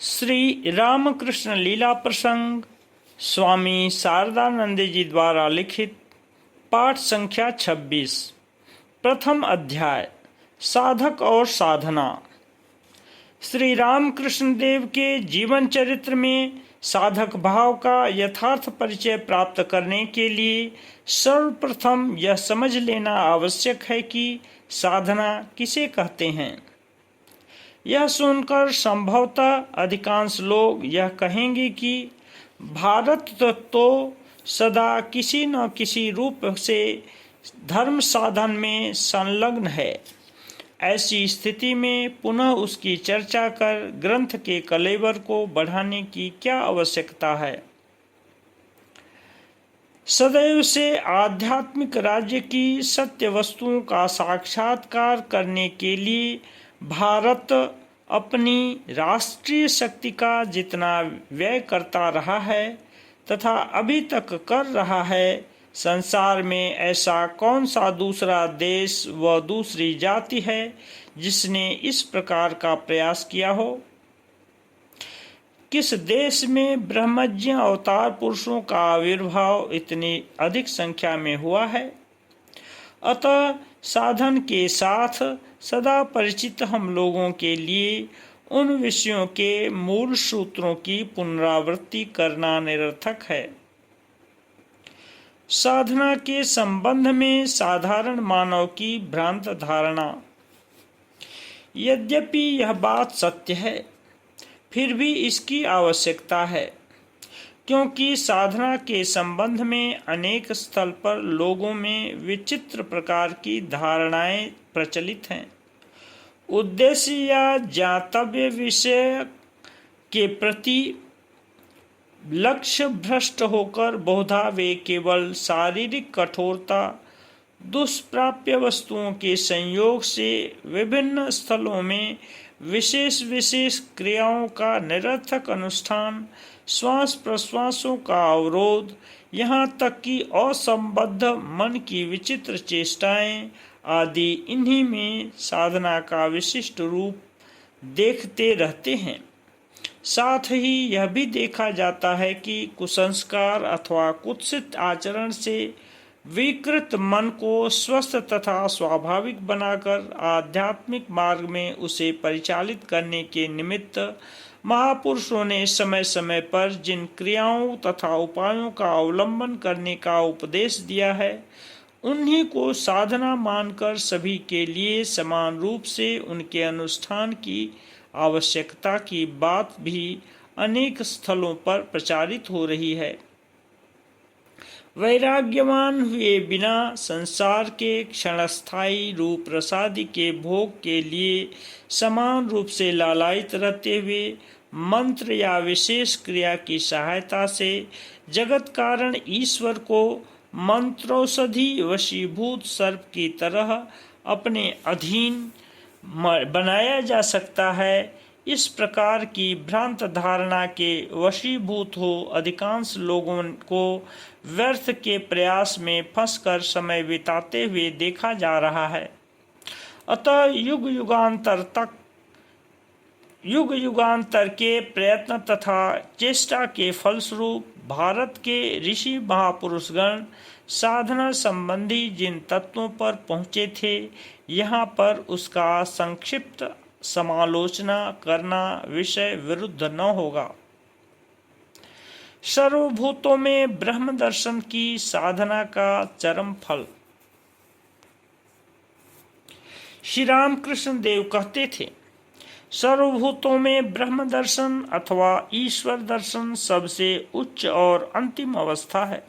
श्री रामकृष्ण लीला प्रसंग स्वामी शारदानंद जी द्वारा लिखित पाठ संख्या 26। प्रथम अध्याय साधक और साधना। श्री रामकृष्ण देव के जीवन चरित्र में साधक भाव का यथार्थ परिचय प्राप्त करने के लिए सर्वप्रथम यह समझ लेना आवश्यक है कि साधना किसे कहते हैं। यह सुनकर संभवतः अधिकांश लोग यह कहेंगे कि भारत तो सदा किसी न किसी रूप से धर्म साधन में संलग्न है। ऐसी स्थिति में पुनः उसकी चर्चा कर ग्रंथ के कलेवर को बढ़ाने की क्या आवश्यकता है। सदैव से आध्यात्मिक राज्य की सत्य वस्तुओं का साक्षात्कार करने के लिए भारत अपनी राष्ट्रीय शक्ति का जितना व्यय करता रहा है तथा अभी तक कर रहा है, संसार में ऐसा कौन सा दूसरा देश व दूसरी जाति है जिसने इस प्रकार का प्रयास किया हो। किस देश में ब्रह्मज्ञ अवतार पुरुषों का आविर्भाव इतनी अधिक संख्या में हुआ है। अतः साधन के साथ सदा परिचित हम लोगों के लिए उन विषयों के मूल सूत्रों की पुनरावृत्ति करना निरर्थक है। साधना के संबंध में साधारण मानव की भ्रांत धारणा। यद्यपि यह बात सत्य है, फिर भी इसकी आवश्यकता है, क्योंकि साधना के संबंध में अनेक स्थल पर लोगों में विचित्र प्रकार की धारणाएं प्रचलित हैं। उद्देश्य या ज्ञातव्य विषय के प्रति लक्ष्य भ्रष्ट होकर बहुधा वे केवल शारीरिक कठोरता, दुष्प्राप्य वस्तुओं के संयोग से विभिन्न स्थलों में विशेष विशेष क्रियाओं का निरर्थक अनुष्ठान, श्वास प्रश्वासों का अवरोध, यहाँ तक कि असंबद्ध मन की विचित्र चेष्टाएं आदि इन्हीं में साधना का विशिष्ट रूप देखते रहते हैं। साथ ही यह भी देखा जाता है कि कुसंस्कार अथवा कुत्सित आचरण से विकृत मन को स्वस्थ तथा स्वाभाविक बनाकर आध्यात्मिक मार्ग में उसे परिचालित करने के निमित्त महापुरुषों ने समय समय पर जिन क्रियाओं तथा उपायों का अवलंबन करने का उपदेश दिया है, उन्हीं को साधना मानकर सभी के लिए समान रूप से उनके अनुष्ठान की आवश्यकता की बात भी अनेक स्थलों पर प्रचारित हो रही है। वैराग्यवान हुए बिना संसार के क्षणस्थायी रूप प्रसादी के भोग के लिए समान रूप से लालायित रहते हुए मंत्र या विशेष क्रिया की सहायता से जगत कारण ईश्वर को मंत्रोषधि वशीभूत सर्प की तरह अपने अधीन बनाया जा सकता है। इस प्रकार की भ्रांत धारणा के वशीभूत हो अधिकांश लोगों को व्यर्थ के प्रयास में फंसकर समय बिताते हुए देखा जा रहा है। अतः युग युगांतर के प्रयत्न तथा चेष्टा के फलस्वरूप भारत के ऋषि महापुरुषगण साधना संबंधी जिन तत्वों पर पहुँचे थे, यहाँ पर उसका संक्षिप्त समालोचना करना विषय विरुद्ध न होगा। सर्वभूतों में ब्रह्म दर्शन की साधना का चरम फल। श्री रामकृष्ण देव कहते थे, सर्वभूतों में ब्रह्म दर्शन अथवा ईश्वर दर्शन सबसे उच्च और अंतिम अवस्था है।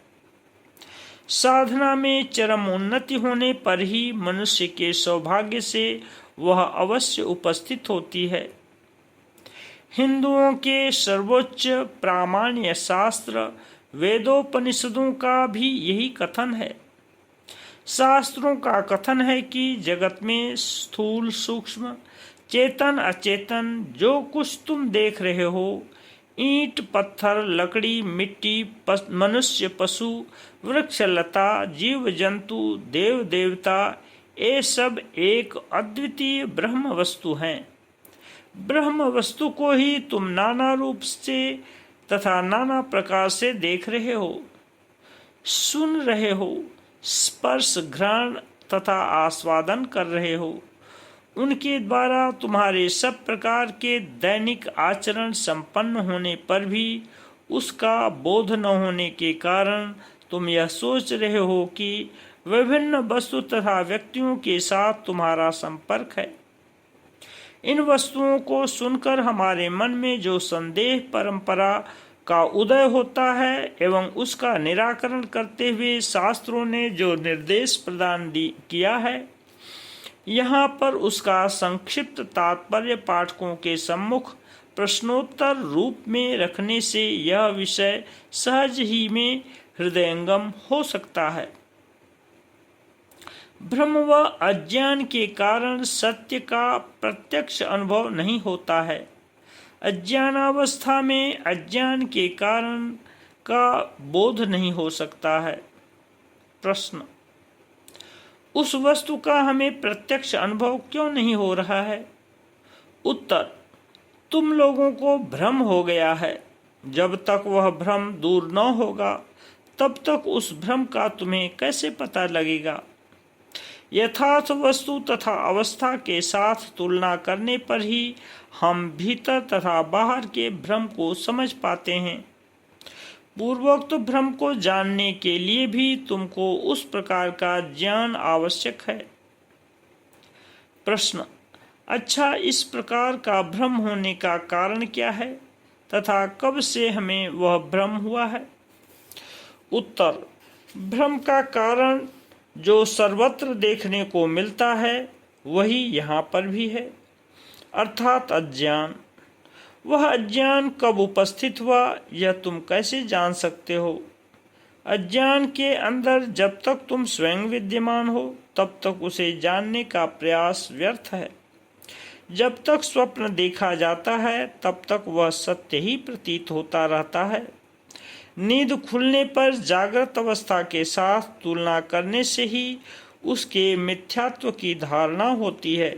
साधना में चरम उन्नति होने पर ही मनुष्य के सौभाग्य से वह अवश्य उपस्थित होती है। हिंदुओं के सर्वोच्च प्रामाण्य शास्त्र वेदोपनिषदों का भी यही कथन है। शास्त्रों का कथन है कि जगत में स्थूल सूक्ष्म चेतन अचेतन जो कुछ तुम देख रहे हो, ईंट पत्थर लकड़ी मिट्टी मनुष्य पशु वृक्ष लता जीव जंतु देव देवता, ये सब एक अद्वितीय ब्रह्म वस्तु हैं। ब्रह्म वस्तु को ही तुम नाना रूप से तथा नाना प्रकार से देख रहे हो, सुन रहे हो, स्पर्श ग्रहण तथा आस्वादन कर रहे हो। उनके द्वारा तुम्हारे सब प्रकार के दैनिक आचरण संपन्न होने पर भी उसका बोध न होने के कारण तुम यह सोच रहे हो कि विभिन्न वस्तु तथा व्यक्तियों के साथ तुम्हारा संपर्क है। इन वस्तुओं को सुनकर हमारे मन में जो संदेह परंपरा का उदय होता है एवं उसका निराकरण करते हुए शास्त्रों ने जो निर्देश प्रदान किया है, यहाँ पर उसका संक्षिप्त तात्पर्य पाठकों के सम्मुख प्रश्नोत्तर रूप में रखने से यह विषय सहज ही में हृदयंगम हो सकता है। भ्रम व अज्ञान के कारण सत्य का प्रत्यक्ष अनुभव नहीं होता है। अज्ञानावस्था में अज्ञान के कारण का बोध नहीं हो सकता है। प्रश्न: उस वस्तु का हमें प्रत्यक्ष अनुभव क्यों नहीं हो रहा है? उत्तर: तुम लोगों को भ्रम हो गया है। जब तक वह भ्रम दूर न होगा तब तक उस भ्रम का तुम्हें कैसे पता लगेगा? यथार्थ वस्तु तथा अवस्था के साथ तुलना करने पर ही हम भीतर तथा बाहर के भ्रम को समझ पाते हैं। पूर्वोक्त भ्रम को जानने के लिए भी तुमको उस प्रकार का ज्ञान आवश्यक है। प्रश्न: अच्छा, इस प्रकार का भ्रम होने का कारण क्या है तथा कब से हमें वह भ्रम हुआ है? उत्तर: भ्रम का कारण जो सर्वत्र देखने को मिलता है वही यहाँ पर भी है, अर्थात अज्ञान। वह अज्ञान कब उपस्थित हुआ यह तुम कैसे जान सकते हो? अज्ञान के अंदर जब तक तुम स्वयं विद्यमान हो तब तक उसे जानने का प्रयास व्यर्थ है। जब तक स्वप्न देखा जाता है तब तक वह सत्य ही प्रतीत होता रहता है। नींद खुलने पर जागृत अवस्था के साथ तुलना करने से ही उसके मिथ्यात्व की धारणा होती है।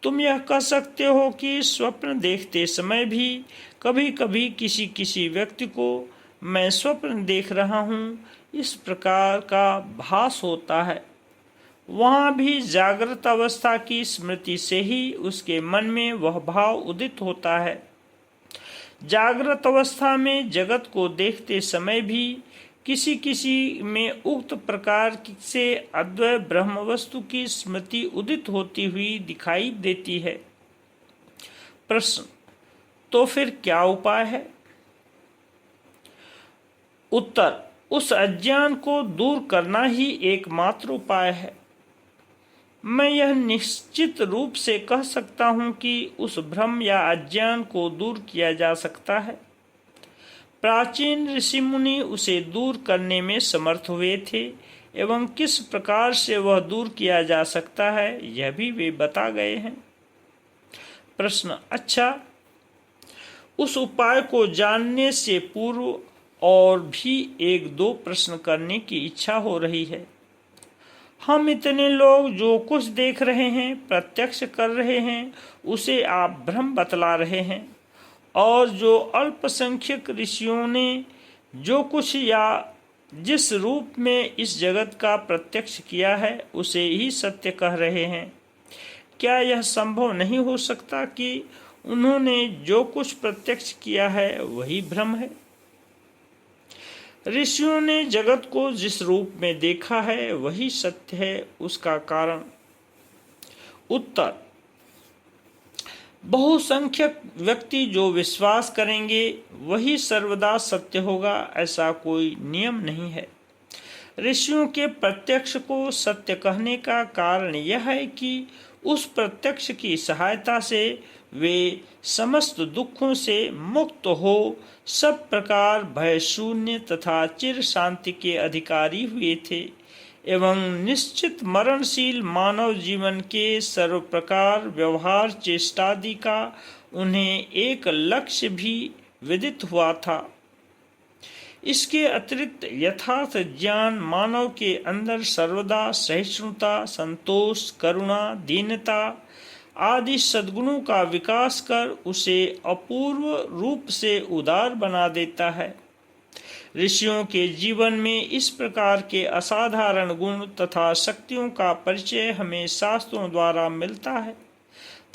तुम यह कह सकते हो कि स्वप्न देखते समय भी कभी कभी किसी किसी व्यक्ति को मैं स्वप्न देख रहा हूँ इस प्रकार का भास होता है। वहाँ भी जागृत अवस्था की स्मृति से ही उसके मन में वह भाव उदित होता है। जागृत अवस्था में जगत को देखते समय भी किसी किसी में उक्त प्रकार से अद्वय ब्रह्म वस्तु की स्मृति उदित होती हुई दिखाई देती है। प्रश्न: तो फिर क्या उपाय है? उत्तर: उस अज्ञान को दूर करना ही एकमात्र उपाय है। मैं यह निश्चित रूप से कह सकता हूँ कि उस भ्रम या अज्ञान को दूर किया जा सकता है। प्राचीन ऋषि मुनि उसे दूर करने में समर्थ हुए थे एवं किस प्रकार से वह दूर किया जा सकता है यह भी वे बता गए हैं। प्रश्न: अच्छा, उस उपाय को जानने से पूर्व और भी एक दो प्रश्न करने की इच्छा हो रही है। हम इतने लोग जो कुछ देख रहे हैं, प्रत्यक्ष कर रहे हैं, उसे आप भ्रम बतला रहे हैं, और जो अल्पसंख्यक ऋषियों ने जो कुछ या जिस रूप में इस जगत का प्रत्यक्ष किया है उसे ही सत्य कह रहे हैं। क्या यह संभव नहीं हो सकता कि उन्होंने जो कुछ प्रत्यक्ष किया है वही भ्रम है? ऋषियों ने जगत को जिस रूप में देखा है वही सत्य है, उसका कारण? उत्तर: बहुसंख्यक व्यक्ति जो विश्वास करेंगे वही सर्वदा सत्य होगा, ऐसा कोई नियम नहीं है। ऋषियों के प्रत्यक्ष को सत्य कहने का कारण यह है कि उस प्रत्यक्ष की सहायता से वे समस्त दुखों से मुक्त हो सब प्रकार भय शून्य तथा चिर शांति के अधिकारी हुए थे एवं निश्चित मरणशील मानव जीवन के सर्व प्रकार व्यवहार चेष्टादि का उन्हें एक लक्ष्य भी विदित हुआ था। इसके अतिरिक्त यथार्थ ज्ञान मानव के अंदर सर्वदा सहिष्णुता, संतोष, करुणा, दीनता आदि सद्गुणों का विकास कर उसे अपूर्व रूप से उदार बना देता है। ऋषियों के जीवन में इस प्रकार के असाधारण गुण तथा शक्तियों का परिचय हमें शास्त्रों द्वारा मिलता है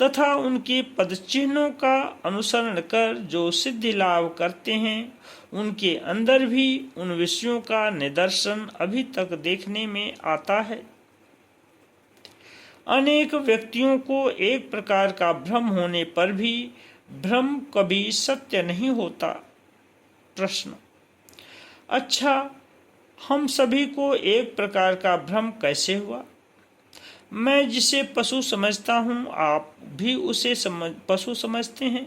तथा उनके पदचिन्हों का अनुसरण कर जो सिद्धि लाभ करते हैं उनके अंदर भी उन विषयों का निदर्शन अभी तक देखने में आता है। अनेक व्यक्तियों को एक प्रकार का भ्रम होने पर भी भ्रम कभी सत्य नहीं होता। प्रश्न: अच्छा, हम सभी को एक प्रकार का भ्रम कैसे हुआ? मैं जिसे पशु समझता हूँ आप भी उसे पशु समझते हैं,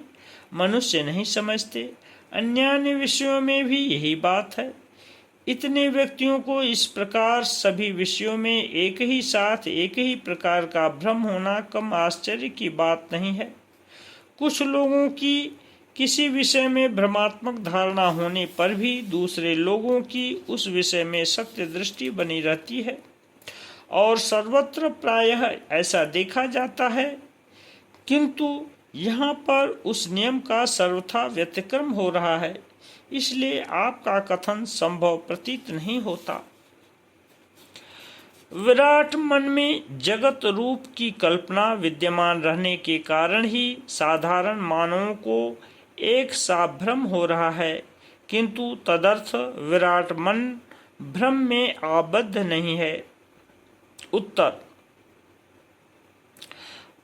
मनुष्य नहीं समझते। अन्य विषयों में भी यही बात है। इतने व्यक्तियों को इस प्रकार सभी विषयों में एक ही साथ एक ही प्रकार का भ्रम होना कम आश्चर्य की बात नहीं है। कुछ लोगों की किसी विषय में भ्रमात्मक धारणा होने पर भी दूसरे लोगों की उस विषय में सत्य दृष्टि बनी रहती है और सर्वत्र प्रायः ऐसा देखा जाता है, किंतु यहाँ पर उस नियम का सर्वथा व्यतिक्रम हो रहा है, इसलिए आपका कथन संभव प्रतीत नहीं होता। विराट मन में जगत रूप की कल्पना विद्यमान रहने के कारण ही साधारण मानवों को एक सा भ्रम हो रहा है, किंतु तदर्थ विराट मन भ्रम में आबद्ध नहीं है। उत्तर: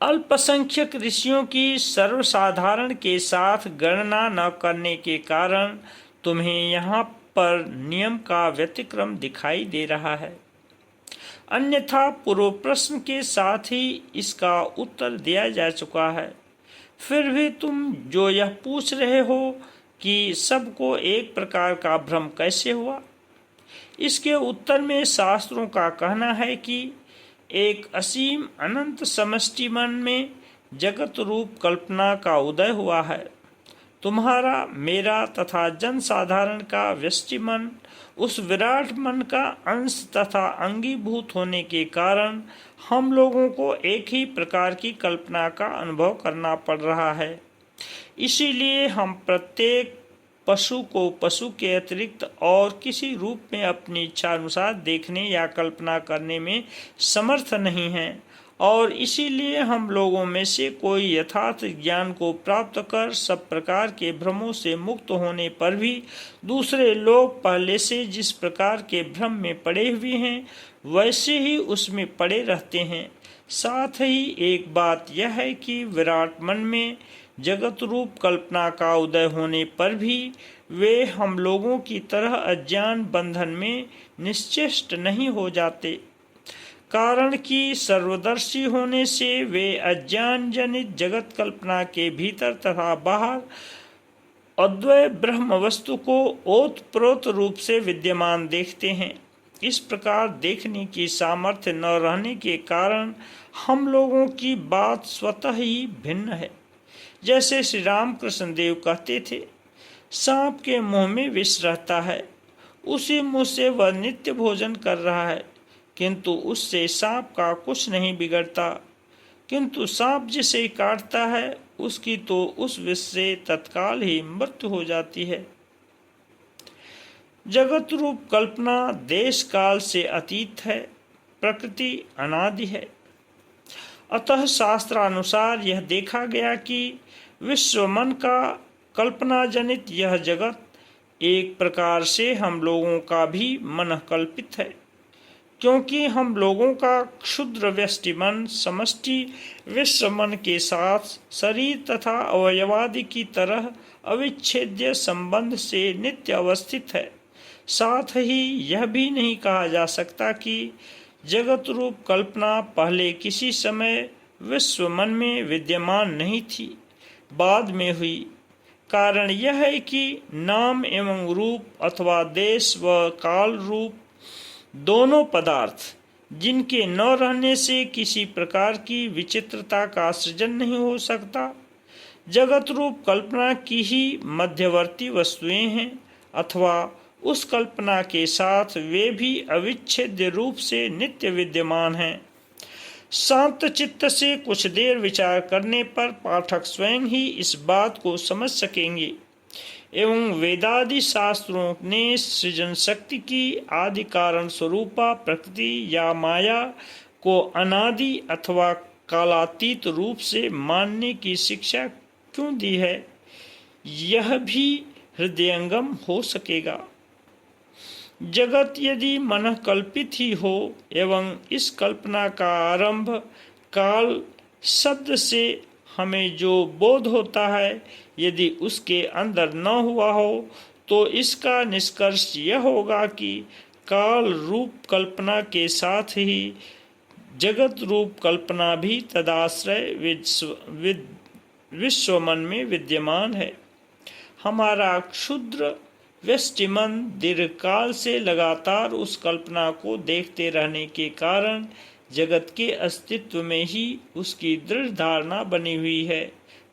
अल्पसंख्यक ऋषियों की सर्वसाधारण के साथ गणना न करने के कारण तुम्हें यहाँ पर नियम का व्यतिक्रम दिखाई दे रहा है। अन्यथा पूर्व प्रश्न के साथ ही इसका उत्तर दिया जा चुका है। फिर भी तुम जो यह पूछ रहे हो कि सबको एक प्रकार का भ्रम कैसे हुआ, इसके उत्तर में शास्त्रों का कहना है कि एक असीम अनंत समष्टि मन में जगत रूप कल्पना का उदय हुआ है। तुम्हारा, मेरा तथा जन साधारण का व्यष्टि मन उस विराट मन का अंश तथा अंगीभूत होने के कारण हम लोगों को एक ही प्रकार की कल्पना का अनुभव करना पड़ रहा है। इसीलिए हम प्रत्येक पशु को पशु के अतिरिक्त और किसी रूप में अपनी इच्छा अनुसार देखने या कल्पना करने में समर्थ नहीं हैं, और इसीलिए हम लोगों में से कोई यथार्थ ज्ञान को प्राप्त कर सब प्रकार के भ्रमों से मुक्त होने पर भी दूसरे लोग पहले से जिस प्रकार के भ्रम में पड़े हुए हैं वैसे ही उसमें पड़े रहते हैं। साथ ही एक बात यह है कि विराट मन में जगत रूप कल्पना का उदय होने पर भी वे हम लोगों की तरह अज्ञान बंधन में निश्चेष्ट नहीं हो जाते, कारण कि सर्वदर्शी होने से वे अज्ञान जनित जगत कल्पना के भीतर तथा बाहर अद्वय ब्रह्म वस्तु को ओतप्रोत रूप से विद्यमान देखते हैं। इस प्रकार देखने की सामर्थ्य न रहने के कारण हम लोगों की बात स्वतः ही भिन्न है। जैसे श्री रामकृष्ण देव कहते थे, सांप के मुंह में विष रहता है, उसी मुंह से वह नित्य भोजन कर रहा है, किंतु उससे सांप का कुछ नहीं बिगड़ता, किंतु सांप जिसे काटता है उसकी तो उस विष से तत्काल ही मृत्यु हो जाती है। जगत रूप कल्पना देश काल से अतीत है, प्रकृति अनादि है। अतः शास्त्रानुसार यह देखा गया कि विश्व मन का कल्पना जनित यह जगत एक प्रकार से हम लोगों का भी मन कल्पित है, क्योंकि हम लोगों का क्षुद्र व्यष्टि मन समष्टि विश्व मन के साथ शरीर तथा अवयवादि की तरह अविच्छेद्य संबंध से नित्य अवस्थित है। साथ ही यह भी नहीं कहा जा सकता कि जगत रूप कल्पना पहले किसी समय विश्व मन में विद्यमान नहीं थी, बाद में हुई। कारण यह है कि नाम एवं रूप अथवा देश व काल रूप दोनों पदार्थ जिनके न रहने से किसी प्रकार की विचित्रता का सृजन नहीं हो सकता, जगत रूप कल्पना की ही मध्यवर्ती वस्तुएं हैं, अथवा उस कल्पना के साथ वे भी अविच्छेद्य रूप से नित्य विद्यमान हैं। शांत चित्त से कुछ देर विचार करने पर पाठक स्वयं ही इस बात को समझ सकेंगे एवं वेदादि शास्त्रों ने सृजन शक्ति की आदि कारण स्वरूपा प्रकृति या माया को अनादि अथवा कालातीत रूप से मानने की शिक्षा क्यों दी है, यह भी हृदयंगम हो सकेगा। जगत यदि मन कल्पित ही हो एवं इस कल्पना का आरंभ काल शब्द से हमें जो बोध होता है यदि उसके अंदर न हुआ हो, तो इसका निष्कर्ष यह होगा कि काल रूप कल्पना के साथ ही जगत रूप कल्पना भी तदाश्रय विश्व मन में विद्यमान है। हमारा क्षुद्र व्यष्टि मन दीर्घकाल से लगातार उस कल्पना को देखते रहने के कारण जगत के अस्तित्व में ही उसकी दृढ़ धारणा बनी हुई है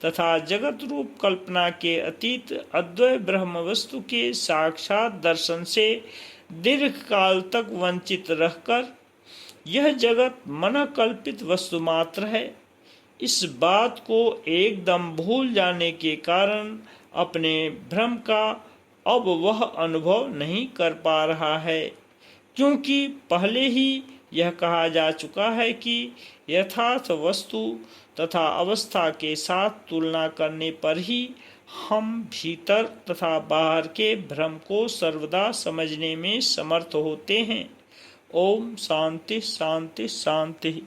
तथा जगत रूप कल्पना के अतीत अद्वय ब्रह्म वस्तु के साक्षात दर्शन से दीर्घ काल तक वंचित रहकर यह जगत मन कल्पित वस्तु मात्र है। इस बात को एकदम भूल जाने के कारण अपने भ्रम का अब वह अनुभव नहीं कर पा रहा है, क्योंकि पहले ही यह कहा जा चुका है कि यथार्थ वस्तु तथा अवस्था के साथ तुलना करने पर ही हम भीतर तथा बाहर के भ्रम को सर्वदा समझने में समर्थ होते हैं। ओम शांति शांति शांति।